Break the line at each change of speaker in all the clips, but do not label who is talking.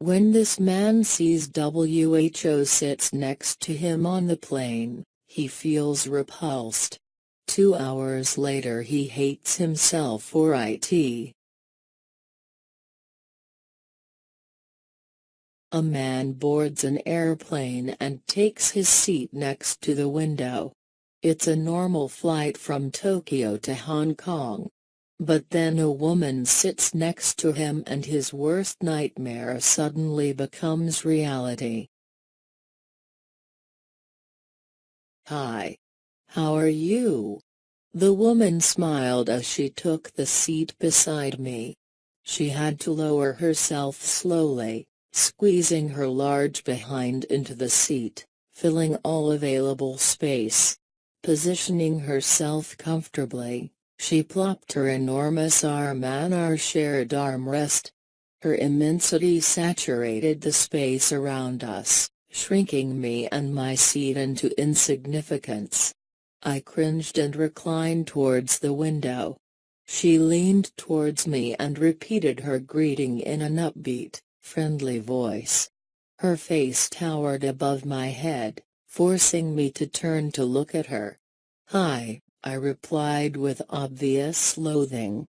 When this man sees WHO sits next to him on the plane, he feels repulsed. 2 hours later he hates himself for it. A man boards an airplane and takes his seat next to the window. It's a normal flight from Tokyo to Hong Kong. But then a woman sits next to him and his worst nightmare suddenly becomes reality. "Hi. How are you?" The woman smiled as she took the seat beside me. She had to lower herself slowly, squeezing her large behind into the seat, filling all available space. Positioning herself comfortably, she plopped her enormous arm on our shared armrest. Her immensity saturated the space around us, shrinking me and my seat into insignificance. I cringed and reclined towards the window. She leaned towards me and repeated her greeting in an upbeat, friendly voice. Her face towered above my head, forcing me to turn to look at her. "Hi," I replied with obvious loathing.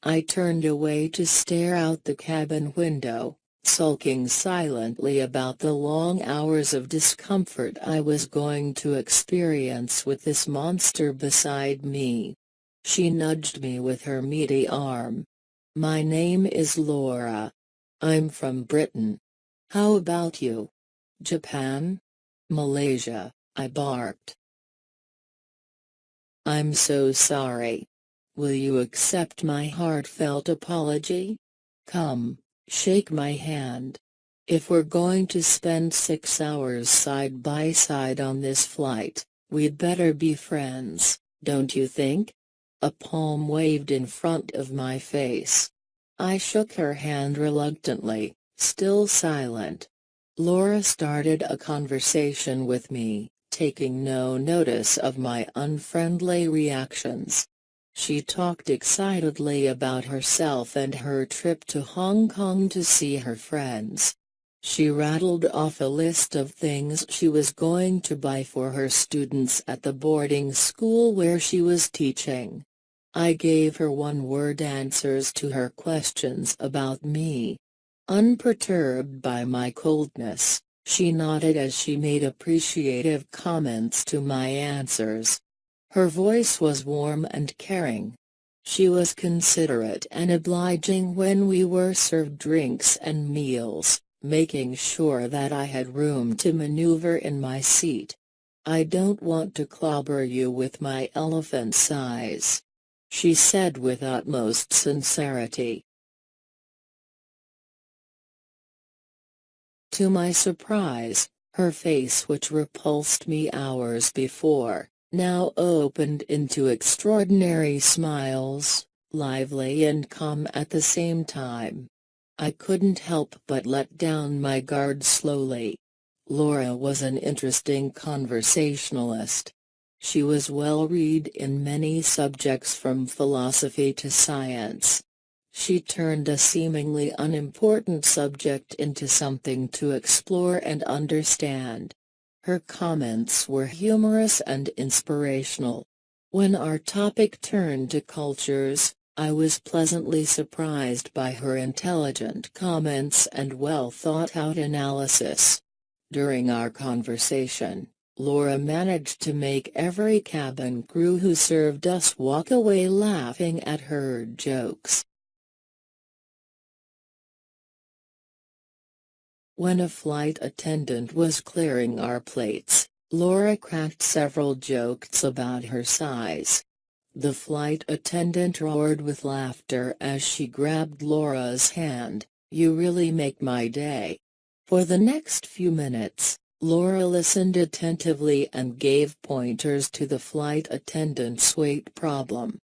I turned away to stare out the cabin window, sulking silently about the long hours of discomfort I was going to experience with this monster beside me. She nudged me with her meaty arm. "My name is Laura. I'm from Britain. How about you?" "Japan?" "Malaysia," I barked. "I'm so sorry. Will you accept my heartfelt apology? Come, shake my hand. If we're going to spend 6 hours side by side on this flight, we'd better be friends, don't you think?" A palm waved in front of my face. I shook her hand reluctantly, still silent. Laura started a conversation with me, taking no notice of my unfriendly reactions. She talked excitedly about herself and her trip to Hong Kong to see her friends. She rattled off a list of things she was going to buy for her students at the boarding school where she was teaching. I gave her one-word answers to her questions about me. Unperturbed by my coldness, she nodded as she made appreciative comments to my answers. Her voice was warm and caring. She was considerate and obliging when we were served drinks and meals, making sure that I had room to maneuver in my seat. "I don't want to clobber you with my elephant size," she said with utmost sincerity. To my surprise, her face, which repulsed me hours before, now opened into extraordinary smiles, lively and calm at the same time. I couldn't help but let down my guard slowly. Laura was an interesting conversationalist. She was well-read in many subjects from philosophy to science. She turned a seemingly unimportant subject into something to explore and understand. Her comments were humorous and inspirational. When our topic turned to cultures, I was pleasantly surprised by her intelligent comments and well-thought-out analysis. During our conversation, Laura managed to make every cabin crew who served us walk away laughing at her jokes. When a flight attendant was clearing our plates, Laura cracked several jokes about her size. The flight attendant roared with laughter as she grabbed Laura's hand. "You really make my day." For the next few minutes, Laura listened attentively and gave pointers to the flight attendant's weight problem.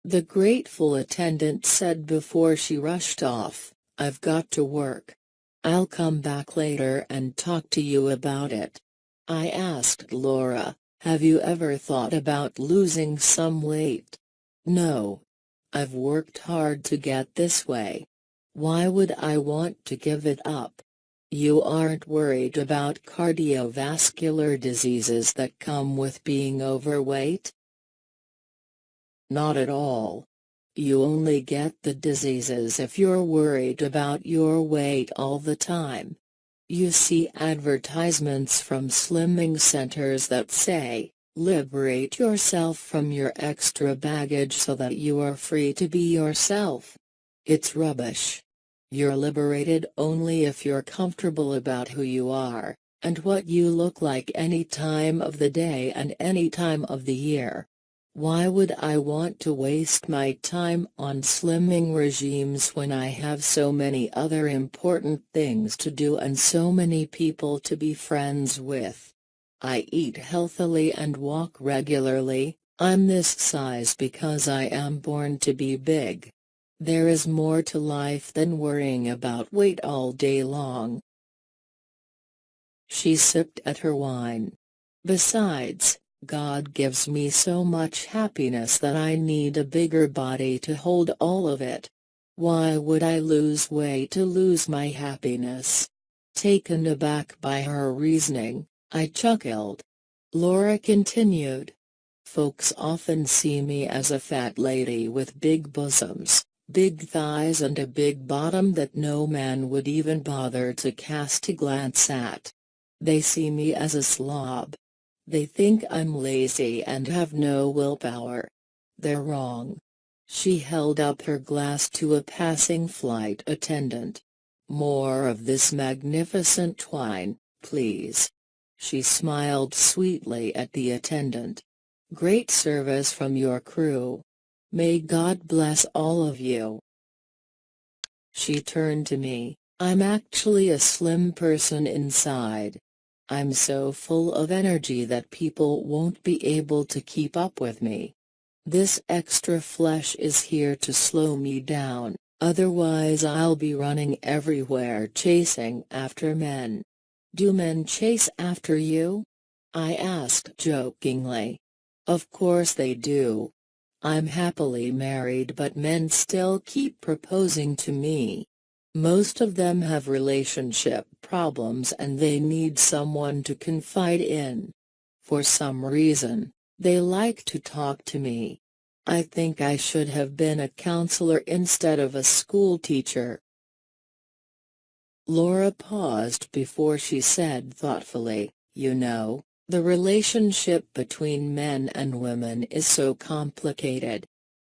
The grateful attendant said before she rushed off, "I've got to work. I'll come back later and talk to you about it." I asked Laura, "Have you ever thought about losing some weight?" "No. I've worked hard to get this way. Why would I want to give it up?" You aren't worried about cardiovascular diseases that come with being overweight? Not at all. You only get the diseases if you're worried about your weight all the time. You see advertisements from slimming centers that say, "Liberate yourself from your extra baggage so that you are free to be yourself." It's rubbish. You're liberated only if you're comfortable about who you are, and what you look like any time of the day and any time of the year. Why would I want to waste my time on slimming regimes when I have so many other important things to do and so many people to be friends with? I eat healthily and walk regularly. I'm this size because I am born to be big. There is more to life than worrying about weight all day long. She sipped at her wine. Besides, God gives me so much happiness that I need a bigger body to hold all of it. Why would I lose weight to lose my happiness? Taken aback by her reasoning, I chuckled. Laura continued. Folks often see me as a fat lady with big bosoms, big thighs and a big bottom that no man would even bother to cast a glance at. They see me as a slob. They think I'm lazy and have no willpower. They're wrong. She held up her glass to a passing flight attendant. More of this magnificent wine, please. She smiled sweetly at the attendant. Great service from your crew. May God bless all of you. She turned to me. I'm actually a slim person inside. I'm so full of energy that people won't be able to keep up with me. This extra flesh is here to slow me down, otherwise I'll be running everywhere chasing after men. Do men chase after you? I asked jokingly. Of course they do. I'm happily married but men still keep proposing to me. Most of them have relationship problems and they need someone to confide in. For some reason, they like to talk to me. I think I should have been a counselor instead of a school teacher. Laura paused before she said thoughtfully, you know, the relationship between men and women is so complicated.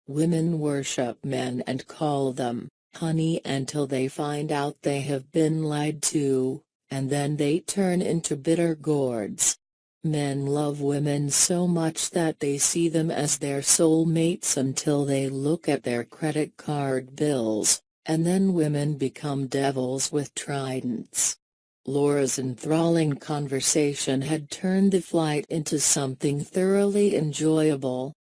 Women worship men and call them honey until they find out they have been lied to, and then they turn into bitter gourds. Men love women so much that they see them as their soulmates until they look at their credit card bills, and then women become devils with tridents. Laura's enthralling conversation had turned the flight into something thoroughly enjoyable.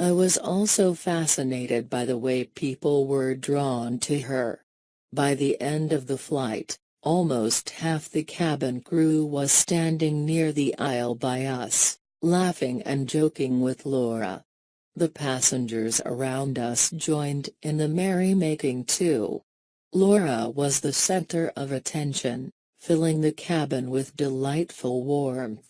I was also fascinated by the way people were drawn to her. By the end of the flight, almost half the cabin crew was standing near the aisle by us, laughing and joking with Laura. The passengers around us joined in the merrymaking too. Laura was the center of attention, filling the cabin with delightful warmth.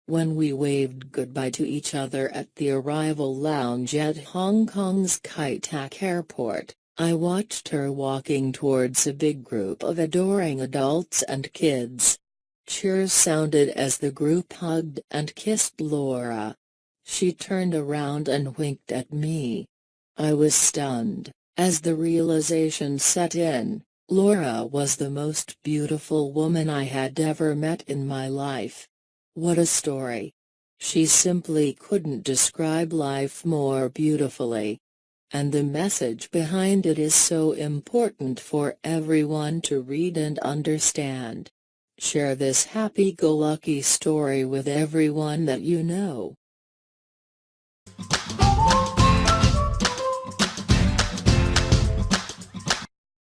When we waved goodbye to each other at the arrival lounge at Hong Kong's Kai Tak Airport, I watched her walking towards a big group of adoring adults and kids. Cheers sounded as the group hugged and kissed Laura. She turned around and winked at me. I was stunned, as the realization set in, Laura was the most beautiful woman I had ever met in my life. What a story. She simply couldn't describe life more beautifully. And the message behind it is so important for everyone to read and understand. Share this happy-go-lucky story with everyone that you know.